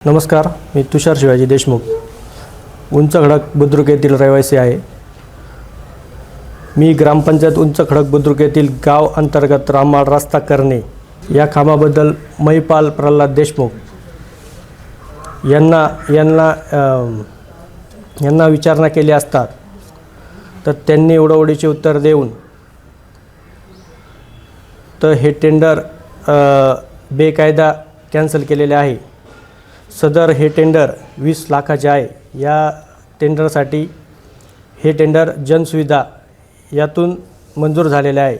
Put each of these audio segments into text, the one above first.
नमस्कार, मी तुषार शिवाजी देशमुख, उंच खडक बुद्रुक येथील रहिवासी आहे. मी ग्रामपंचायत उंच खडक बुद्रुक येथील गाव अंतर्गत राममाळ रस्ता करणे या कामाबद्दल महिपाल प्रल्हाद देशमुख यांना विचारणा केली असता तर त्यांनी उडवडीचे उत्तर देऊन तर हे टेंडर बेकायदा कॅन्सल केलेले आहे. सदर हे टेंडर 20 लाखाचे आहे. या टेंडरसाठी हे टेंडर जनसुविधा यातून मंजूर झालेले आहे.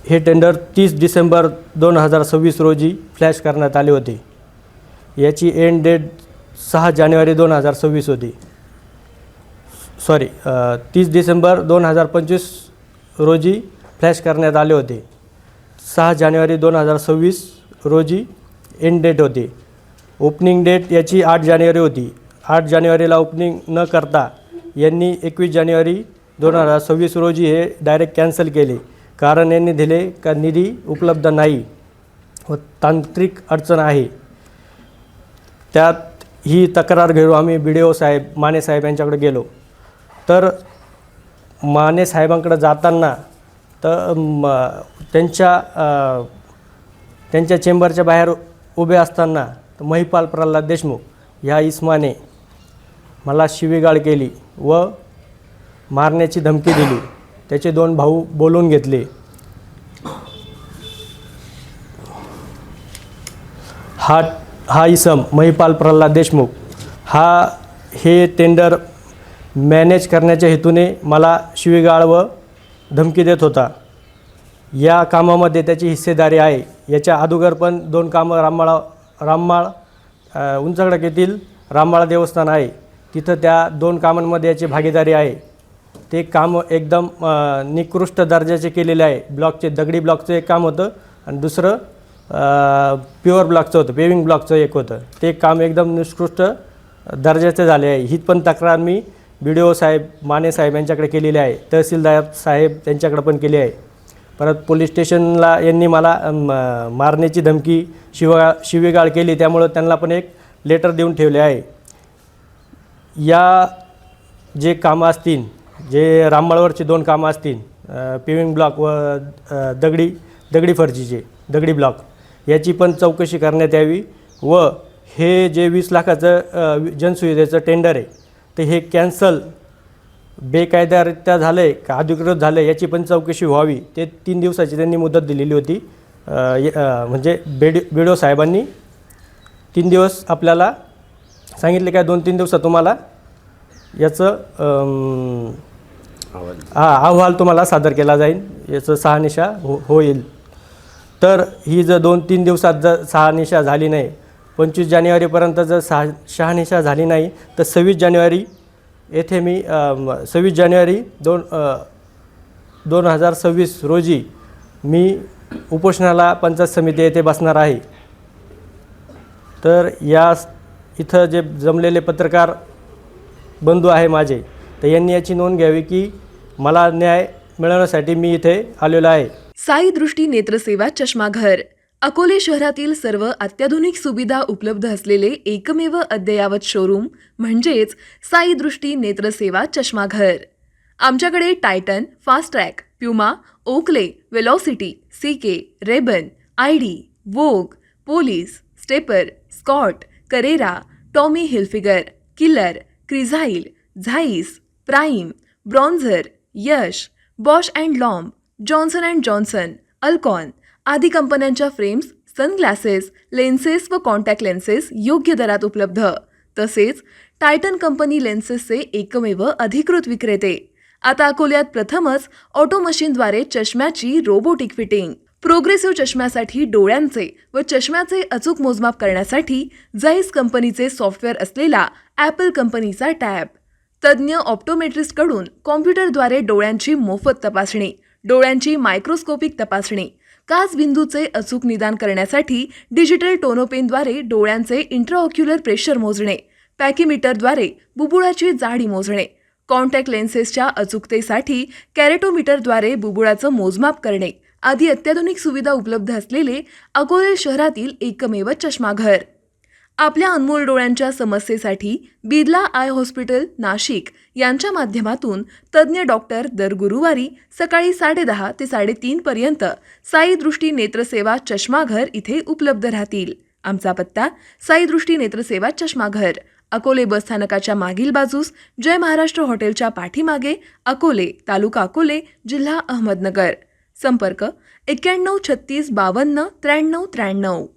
हे टेंडर 30 डिसेंबर 2026 रोजी फ्लॅश करण्यात आले होते. याची एंड डेट 6 जानेवारी 2026 होती. 30 डिसेंबर 2025 रोजी फ्लॅश करण्यात आले होते. 6 जानेवारी 2026 रोजी एंड डेट होती. ओपनिंग डेट याची 8 जानेवारी होती. 8 जानेवारीला ओपनिंग न करता यांनी 21 जानेवारी 2026 रोजी हे डायरेक्ट कॅन्सल केले. कारण यांनी दिले का निधी उपलब्ध नाही व तांत्रिक अडचण आहे. त्यात ही तक्रार घेऊन आम्ही BDO साहेब माने साहेब यांच्याकडे गेलो. तर माने साहेबांकडे जाताना तर त्यांच्या चेंबरच्या बाहेर उभे असताना महिपाल प्रल्हाद देशमुख ह्या इसमाने मला शिवीगाळ केली व मारण्याची धमकी दिली. त्याचे 2 भाऊ बोलून घेतले. हा इसम महिपाल प्रल्हाद देशमुख हे टेंडर मॅनेज करण्याच्या हेतूने मला शिवीगाळ व धमकी देत होता. या कामामध्ये त्याची हिस्सेदारी आहे. याच्या अगोदर पण 2 कामं राममाळ उंच खडक येथील राममाळ देवस्थान आहे तिथं त्या 2 कामांमध्ये याची भागीदारी आहे. ते काम एकदम निकृष्ट दर्जाचे केलेले आहे. दगडी ब्लॉकचं एक काम होतं आणि दुसरं प्युअर ब्लॉकचं होतं, पेविंग ब्लॉकचं एक होतं. ते काम एकदम निकृष्ट दर्जाचे झाले आहे. ही पण तक्रार मी BDO साहेब माने साहेब यांच्याकडे केलेली आहे. तहसीलदार साहेब त्यांच्याकडे पण केली आहे. परत पोलीस स्टेशनला यांनी मला मारण्याची धमकी शिवीगाळ केली. त्यामुळं त्यांना पण एक लेटर देऊन ठेवले आहे. या जे कामं असतील, जे राममाळवरचे 2 कामं असतील, पेविंग ब्लॉक व दगडी फरशीचे दगडी ब्लॉक, याची पण चौकशी करण्यात यावी व हे जे 20 लाखाचं जनसुविधेचं टेंडर आहे तर हे कॅन्सल बेकायदारित्या झालं आहे का अधिकृत झालं आहे याची पण चौकशी व्हावी. ते 3 दिवसाची त्यांनी मुदत दिलेली होती. म्हणजे BDO साहेबांनी 3 दिवस आपल्याला सांगितले का 2-3 दिवसात तुम्हाला याचं अहवाल तुम्हाला सादर केला जाईल, याचं शहानिशा होईल. तर ही जर 2-3 दिवसात जर शहानिशा झाली नाही, 25 जानेवारीपर्यंत जर शहानिशा झाली नाही तर 26 जानेवारी येथे मी 26 जानेवारी 2026 रोजी मी उपोषणाला पंचायत समिती येथे बसणार आहे. तर इथं जे जमलेले पत्रकार बंधू आहे माझे, तर यांनी याची नोंद घ्यावी की मला न्याय मिळवण्यासाठी मी इथे आलेलो आहे. साई दृष्टी नेत्रसेवा चष्माघर अकोले शहरातील सर्व अत्याधुनिक सुविधा उपलब्ध असलेले एकमेव अद्ययावत शोरूम म्हणजेच साई दृष्टी नेत्रसेवा चष्माघर. आमच्याकडे Titan, Fastrack, Puma, Oakley, Velocity, CK, Ray-Ban, ID, Vogue, Police, Stepper, Scott, Carrera, Tommy Hilfiger, Killer, Crizal, Zeiss, Prime, Bronzer, Yash, Bausch and Lomb, Johnson and Johnson, Alcon आदी कंपन्यांच्या फ्रेम्स, सनग्लासेस, लेन्सेस व contact lenses योग्य दरात उपलब्ध. तसेच Titan company लेन्सेसचे एकमेव अधिकृत विक्रेते. आता अकोल्यात प्रथमच ऑटो मशीनद्वारे चष्म्याची रोबोटिक फिटिंग. प्रोग्रेसिव्ह चष्म्यासाठी डोळ्यांचे व चष्म्याचे अचूक मोजमाप करण्यासाठी जाईस कंपनीचे सॉफ्टवेअर असलेला ॲपल कंपनीचा टॅब. तज्ज्ञ ऑप्टोमेट्रिस्टकडून कॉम्प्युटरद्वारे डोळ्यांची मोफत तपासणी, डोळ्यांची मायक्रोस्कोपिक तपासणी, काच बिंदूचे अचूक निदान करण्यासाठी डिजिटल टोनोपेनद्वारे डोळ्यांचे इंट्राऑक्युलर प्रेशर मोजणे, पॅकीमीटरद्वारे बुबुळाची जाडी मोजणे, कॉन्टॅक्ट लेन्सेसच्या अचूकतेसाठी कॅरेटोमीटरद्वारे बुबुळाचं मोजमाप करणे आदी अत्याधुनिक सुविधा उपलब्ध असलेले अकोले शहरातील एकमेव चष्माघर. आपल्या अनमोल डोळ्यांच्या समस्येसाठी बिर्ला आय हॉस्पिटल नाशिक यांच्या माध्यमातून तज्ज्ञ डॉक्टर दर गुरुवारी सकाळी 10:30 ते 3:30 पर्यंत साई दृष्टी नेत्रसेवा चष्माघर इथे उपलब्ध राहतील. आमचा पत्ता साई दृष्टी नेत्रसेवा चष्माघर, अकोले बसस्थानकाच्या मागील बाजूस, जय महाराष्ट्र हॉटेलच्या पाठीमागे, अकोले, तालुका अकोले, जिल्हा अहमदनगर. संपर्क 91 36 52 93 93.